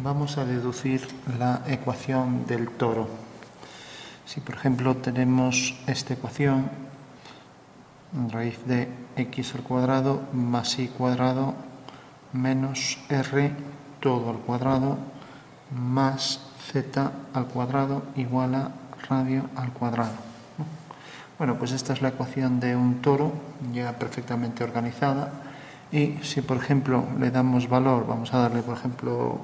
Vamos a deducir la ecuación del toro. Si por ejemplo tenemos esta ecuación, raíz de x al cuadrado más y cuadrado menos r todo al cuadrado más z al cuadrado igual a radio al cuadrado. Bueno, pues esta es la ecuación de un toro ya perfectamente organizada. Y si por ejemplo le damos valor, vamos a darle por ejemplo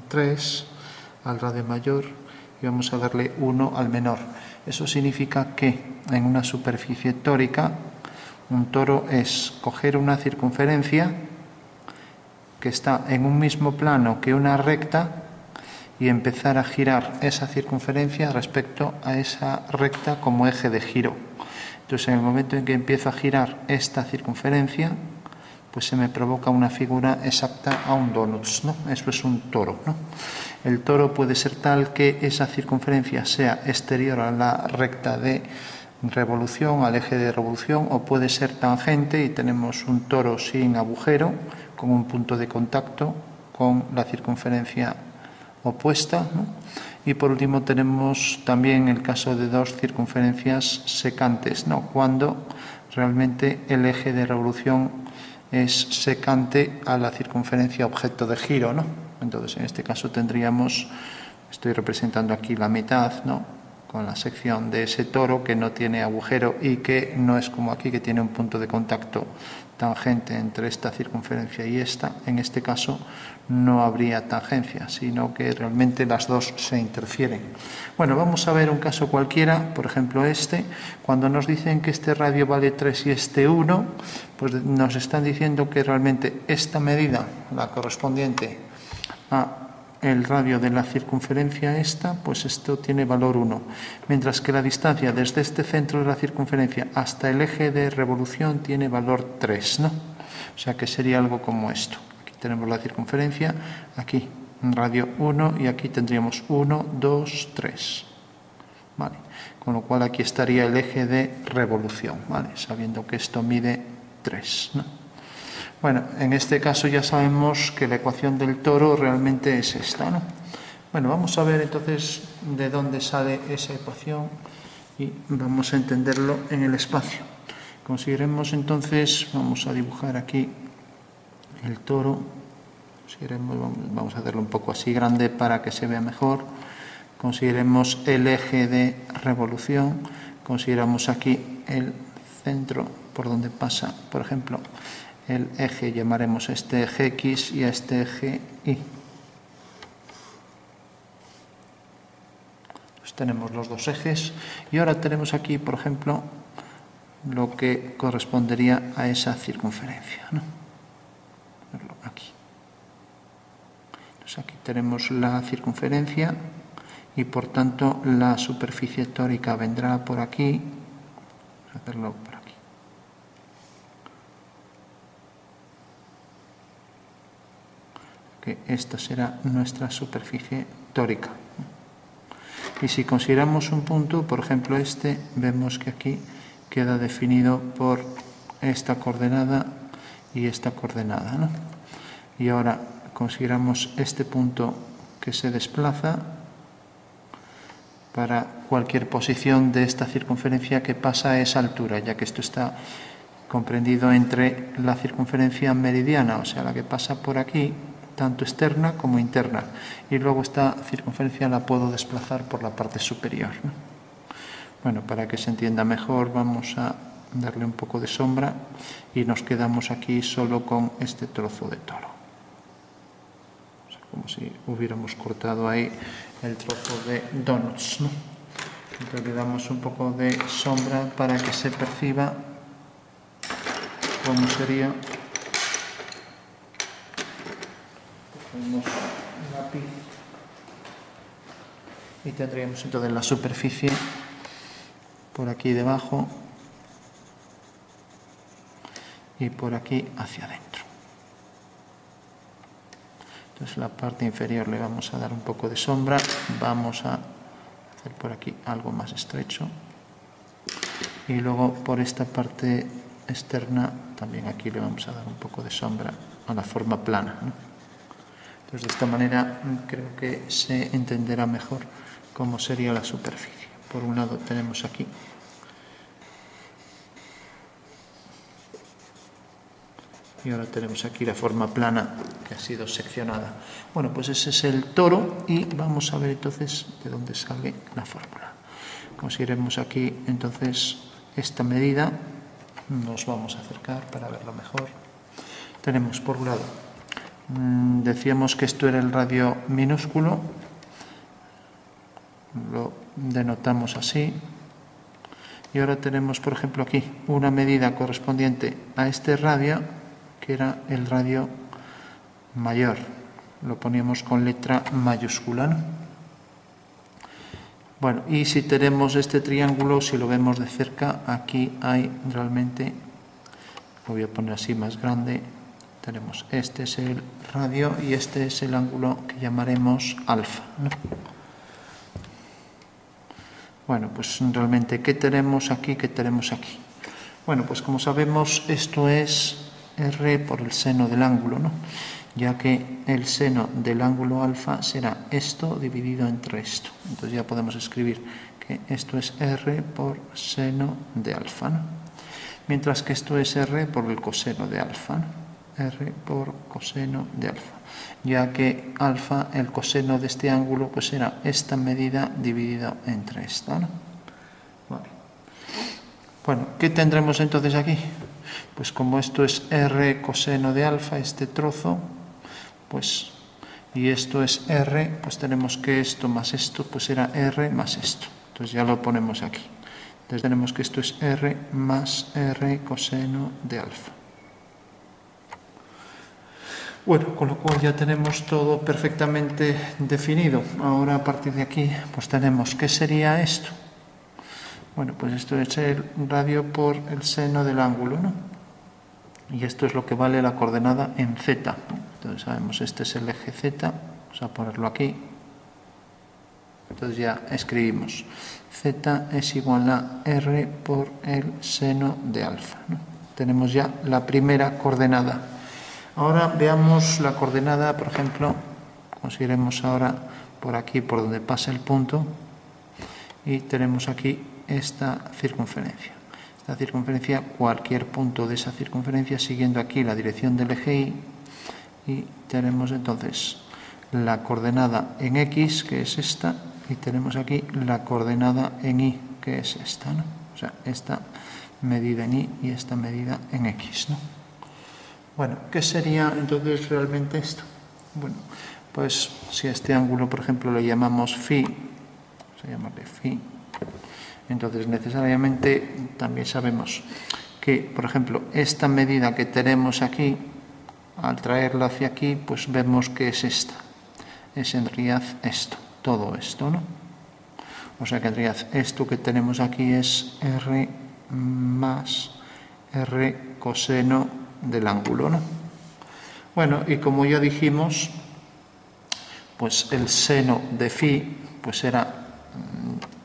3 al radio mayor y vamos a darle 1 al menor. Eso significa que en una superficie tórica un toro es coger una circunferencia que está en un mismo plano que una recta y empezar a girar esa circunferencia respecto a esa recta como eje de giro. Entonces en el momento en que empiezo a girar esta circunferencia, pues se me provoca una figura exacta a un donuts, ¿no? Eso es un toro, ¿no? El toro puede ser tal que esa circunferencia sea exterior a la recta de revolución, al eje de revolución, o puede ser tangente y tenemos un toro sin agujero, con un punto de contacto con la circunferencia opuesta, ¿no? Y por último tenemos también el caso de dos circunferencias secantes, ¿no? Cuando realmente el eje de revolución es secante a la circunferencia objeto de giro, ¿no? Entonces en este caso tendríamos, estoy representando aquí la mitad, ¿no? Con la sección de ese toro que no tiene agujero y que no es como aquí que tiene un punto de contacto tangente entre esta circunferencia y esta. En este caso no habría tangencia, sino que realmente las dos se interfieren. Bueno, vamos a ver un caso cualquiera, por ejemplo este. Cuando nos dicen que este radio vale 3 y este 1, pues nos están diciendo que realmente esta medida, la correspondiente a el radio de la circunferencia esta, pues esto tiene valor 1, mientras que la distancia desde este centro de la circunferencia hasta el eje de revolución tiene valor 3, ¿no? O sea que sería algo como esto. Aquí tenemos la circunferencia, aquí un radio 1 y aquí tendríamos 1, 2, 3. ¿Vale? Con lo cual aquí estaría el eje de revolución, ¿vale? Sabiendo que esto mide 3, ¿no? Bueno, en este caso ya sabemos que la ecuación del toro realmente es esta, ¿no? Bueno, vamos a ver entonces de dónde sale esa ecuación y vamos a entenderlo en el espacio. Consideremos entonces, vamos a dibujar aquí el toro. Vamos a hacerlo un poco así grande para que se vea mejor. Consideremos el eje de revolución. Consideramos aquí el centro por donde pasa, por ejemplo, el eje, llamaremos este eje X y a este eje Y. Pues tenemos los dos ejes y ahora tenemos aquí, por ejemplo, lo que correspondería a esa circunferencia, ¿no? Aquí. Entonces aquí tenemos la circunferencia y por tanto la superficie tórica vendrá por aquí. Vamos a hacerlo por aquí. Que esta será nuestra superficie tórica. Y si consideramos un punto, por ejemplo este, vemos que aquí queda definido por esta coordenada y esta coordenada, ¿no? Y ahora consideramos este punto que se desplaza para cualquier posición de esta circunferencia que pasa a esa altura, ya que esto está comprendido entre la circunferencia meridiana, o sea, la que pasa por aquí, tanto externa como interna, y luego esta circunferencia la puedo desplazar por la parte superior, ¿no? Bueno, para que se entienda mejor vamos a darle un poco de sombra y nos quedamos aquí solo con este trozo de toro, o sea, como si hubiéramos cortado ahí el trozo de donuts, ¿no? Entonces le damos un poco de sombra para que se perciba cómo sería. Ponemos un lápiz y tendríamos entonces la superficie por aquí debajo y por aquí hacia adentro. Entonces la parte inferior le vamos a dar un poco de sombra, vamos a hacer por aquí algo más estrecho y luego por esta parte externa también aquí le vamos a dar un poco de sombra a la forma plana, ¿no? Entonces, de esta manera creo que se entenderá mejor cómo sería la superficie. Por un lado tenemos aquí y ahora tenemos aquí la forma plana que ha sido seccionada. Bueno, pues ese es el toro y vamos a ver entonces de dónde sale la fórmula. Conseguiremos aquí entonces esta medida, nos vamos a acercar para verlo mejor. Tenemos por un lado, decíamos que esto era el radio minúsculo, lo denotamos así. Y ahora tenemos, por ejemplo, aquí una medida correspondiente a este radio, que era el radio mayor. Lo poníamos con letra mayúscula, ¿no? Bueno, y si tenemos este triángulo, si lo vemos de cerca, aquí hay realmente, lo voy a poner así más grande, tenemos este es el radio y este es el ángulo que llamaremos alfa, ¿no? Bueno, pues realmente, ¿qué tenemos aquí? ¿Qué tenemos aquí? Bueno, pues como sabemos, esto es R por el seno del ángulo, ¿no? Ya que el seno del ángulo alfa será esto dividido entre esto. Entonces ya podemos escribir que esto es R por seno de alfa, ¿no? Mientras que esto es R por el coseno de alfa, ¿no? R por coseno de alfa. Ya que alfa, el coseno de este ángulo, pues será esta medida dividida entre esta, ¿no? Vale. Bueno, ¿qué tendremos entonces aquí? Pues como esto es R coseno de alfa, este trozo, pues, y esto es R, pues tenemos que esto más esto, pues será R más esto. Entonces ya lo ponemos aquí. Entonces tenemos que esto es R más R coseno de alfa. Bueno, con lo cual ya tenemos todo perfectamente definido. Ahora a partir de aquí, pues tenemos, ¿qué sería esto? Bueno, pues esto es el radio por el seno del ángulo, ¿no? Y esto es lo que vale la coordenada en Z. Entonces sabemos, este es el eje Z, vamos a ponerlo aquí. Entonces ya escribimos, Z es igual a R por el seno de alfa, ¿no? Tenemos ya la primera coordenada. Ahora veamos la coordenada, por ejemplo, conseguiremos ahora por aquí, por donde pasa el punto, y tenemos aquí esta circunferencia. Esta circunferencia, cualquier punto de esa circunferencia, siguiendo aquí la dirección del eje Y, y tenemos entonces la coordenada en X, que es esta, y tenemos aquí la coordenada en Y, que es esta, ¿no? O sea, esta medida en Y y esta medida en X, ¿no? Bueno, ¿qué sería entonces realmente esto? Bueno, pues si a este ángulo, por ejemplo, le llamamos φ, se llama φ, entonces necesariamente también sabemos que, por ejemplo, esta medida que tenemos aquí, al traerla hacia aquí, pues vemos que es esta. Es en realidad esto, todo esto, ¿no? O sea que en realidad esto que tenemos aquí es R más R coseno del ángulo, ¿no? Bueno, y como ya dijimos, pues el seno de φ pues será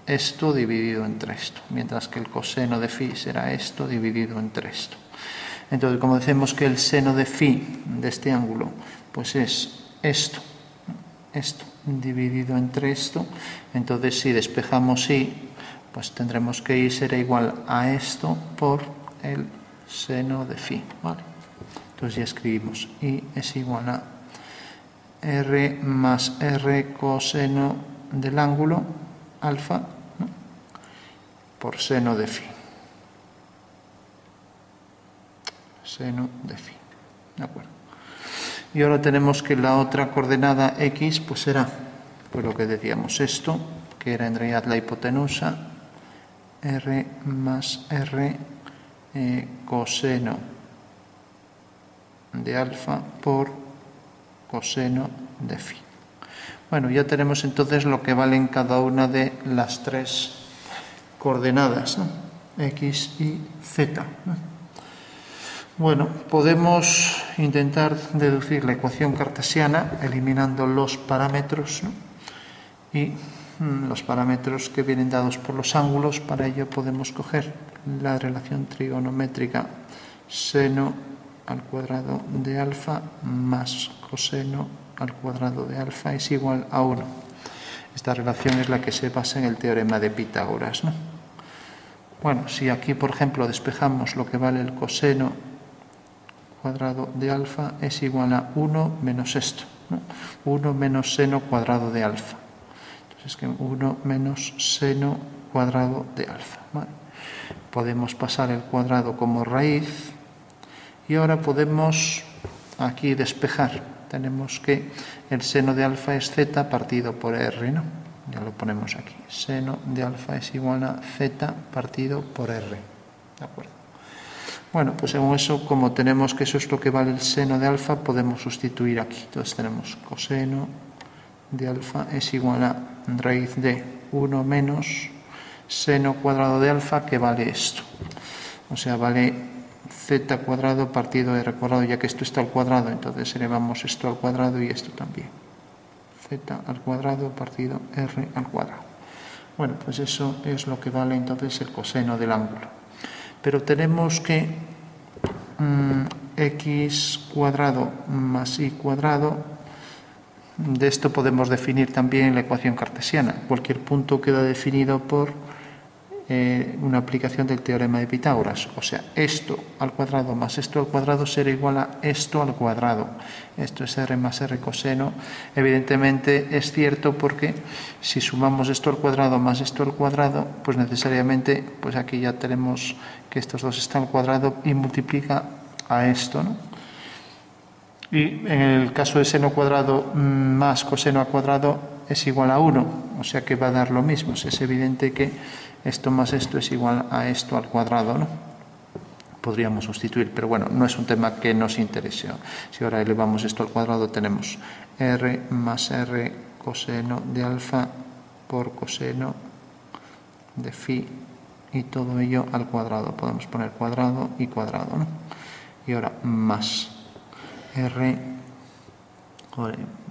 esto dividido entre esto, mientras que el coseno de φ será esto dividido entre esto. Entonces, como decimos que el seno de φ de este ángulo pues es esto dividido entre esto, entonces si despejamos Y, pues tendremos que Y será igual a esto por el seno de φ, ¿vale? Entonces ya escribimos Y es igual a R más R coseno del ángulo alfa, ¿no? Por seno de φ. Seno de φ. ¿De acuerdo? Y ahora tenemos que la otra coordenada X pues será, pues lo que decíamos, esto, que era en realidad la hipotenusa, R más R coseno de alfa por coseno de φ. Bueno, ya tenemos entonces lo que valen cada una de las tres coordenadas, ¿no? X y Z, ¿no? Bueno, podemos intentar deducir la ecuación cartesiana eliminando los parámetros, ¿no? Y los parámetros que vienen dados por los ángulos. Para ello podemos coger la relación trigonométrica seno al cuadrado de alfa más coseno al cuadrado de alfa es igual a 1. Esta relación es la que se basa en el teorema de Pitágoras, ¿no? Bueno, si aquí, por ejemplo, despejamos lo que vale el coseno cuadrado de alfa es igual a 1 menos esto, ¿no? 1 menos seno cuadrado de alfa. Entonces, que 1 menos seno cuadrado de alfa, ¿vale? Podemos pasar el cuadrado como raíz y ahora podemos aquí despejar. Tenemos que el seno de alfa es z partido por r, ¿no? Ya lo ponemos aquí. Seno de alfa es igual a z partido por r. ¿De acuerdo? Bueno, pues según eso, como tenemos que eso es lo que vale el seno de alfa, podemos sustituir aquí. Entonces tenemos coseno de alfa es igual a raíz de 1 menos seno cuadrado de alfa, que vale esto. O sea, vale z cuadrado partido r cuadrado, ya que esto está al cuadrado, entonces elevamos esto al cuadrado y esto también. Z al cuadrado partido r al cuadrado. Bueno, pues eso es lo que vale entonces el coseno del ángulo. Pero tenemos que x cuadrado más y cuadrado, de esto podemos definir también la ecuación cartesiana. Cualquier punto queda definido por una aplicación del teorema de Pitágoras. O sea, esto al cuadrado más esto al cuadrado será igual a esto al cuadrado. Esto es r más r coseno. Evidentemente es cierto porque si sumamos esto al cuadrado más esto al cuadrado, pues necesariamente pues aquí ya tenemos que estos dos están al cuadrado y multiplica a esto, ¿no? Y en el caso de seno cuadrado más coseno al cuadrado es igual a 1, o sea que va a dar lo mismo. Es evidente que esto más esto es igual a esto al cuadrado, ¿no? Podríamos sustituir, pero bueno, no es un tema que nos interese. Si ahora elevamos esto al cuadrado, tenemos r más r coseno de alfa por coseno de phi y todo ello al cuadrado. Podemos poner cuadrado y cuadrado, ¿no? Y ahora más r,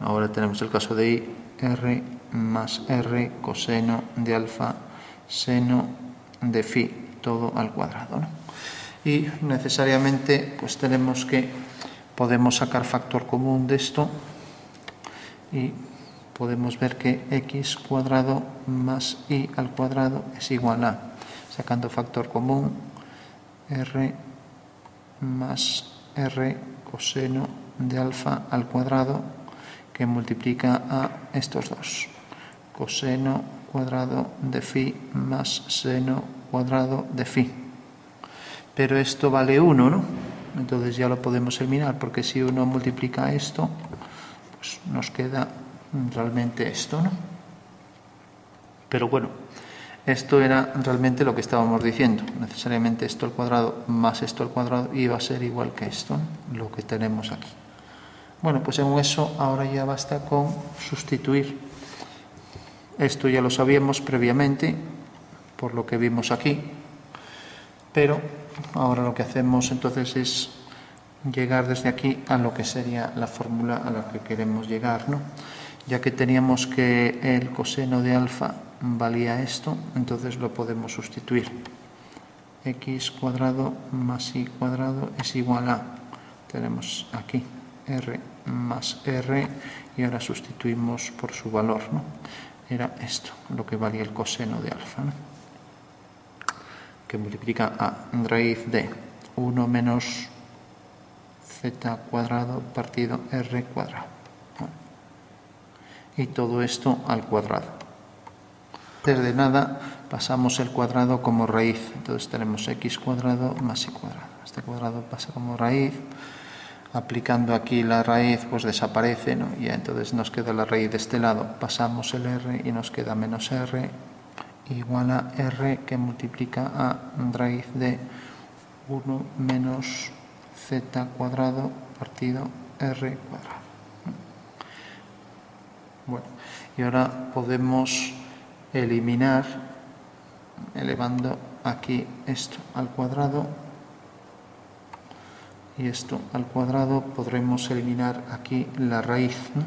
ahora tenemos el caso de y, r más r coseno de alfa seno de phi, todo al cuadrado, ¿no? Y necesariamente pues tenemos que podemos sacar factor común de esto y podemos ver que x cuadrado más y al cuadrado es igual a, sacando factor común, r más r coseno de alfa al cuadrado, que multiplica a estos dos, coseno cuadrado de phi más seno cuadrado de phi. Pero esto vale 1, ¿no? Entonces ya lo podemos eliminar, porque si uno multiplica esto, pues nos queda realmente esto, ¿no? Pero bueno, esto era realmente lo que estábamos diciendo. Necesariamente esto al cuadrado más esto al cuadrado iba a ser igual que esto, ¿no? Lo que tenemos aquí. Bueno, pues según eso, ahora ya basta con sustituir. Esto ya lo sabíamos previamente, por lo que vimos aquí. Pero ahora lo que hacemos entonces es llegar desde aquí a lo que sería la fórmula a la que queremos llegar, ¿no? Ya que teníamos que el coseno de alfa valía esto, entonces lo podemos sustituir. X cuadrado más y cuadrado es igual a, tenemos aquí r más r y ahora sustituimos por su valor, ¿no? Era esto, lo que valía el coseno de alfa, ¿no? Que multiplica a raíz de 1 menos z cuadrado partido r cuadrado, ¿no? Y todo esto al cuadrado. Desde nada pasamos el cuadrado como raíz, entonces tenemos x cuadrado más y cuadrado. Este cuadrado pasa como raíz, aplicando aquí la raíz pues desaparece, ¿no? Y entonces nos queda la raíz de este lado, pasamos el r y nos queda menos r igual a r, que multiplica a raíz de 1 menos z cuadrado partido r cuadrado. Bueno, y ahora podemos eliminar, elevando aquí esto al cuadrado y esto al cuadrado, podremos eliminar aquí la raíz, ¿no?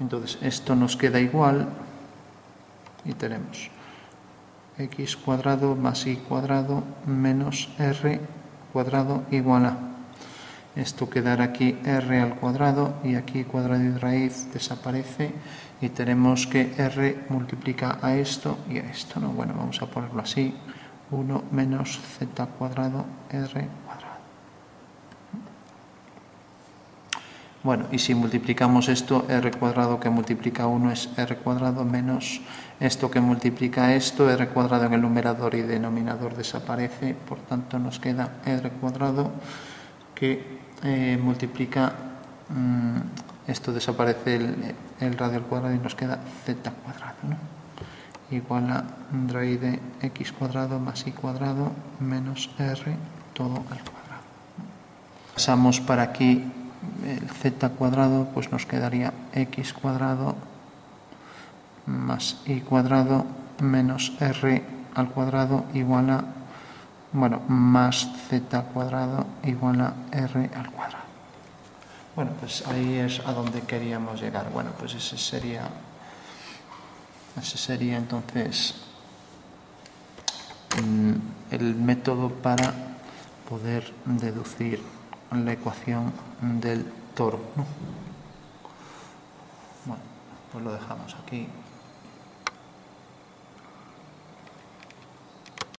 Entonces esto nos queda igual y tenemos x cuadrado más y cuadrado menos r cuadrado igual a, esto quedará aquí r al cuadrado y aquí cuadrado y raíz desaparece y tenemos que r multiplica a esto y a esto, ¿no? Bueno, vamos a ponerlo así, 1 menos z cuadrado r cuadrado. Bueno, y si multiplicamos esto, r cuadrado que multiplica 1 es r cuadrado menos esto que multiplica esto, r cuadrado en el numerador y denominador desaparece, por tanto nos queda r cuadrado que multiplica, esto desaparece el radio al cuadrado y nos queda z cuadrado, ¿no? Igual a raíz de x cuadrado más y cuadrado menos r todo al cuadrado. Pasamos para aquí el z cuadrado, pues nos quedaría x cuadrado más y cuadrado menos r al cuadrado igual a, bueno, más z cuadrado igual a r al cuadrado. Bueno, pues ahí es a donde queríamos llegar. Bueno, pues ese sería entonces el método para poder deducir la ecuación del toro, ¿no? Bueno, pues lo dejamos aquí.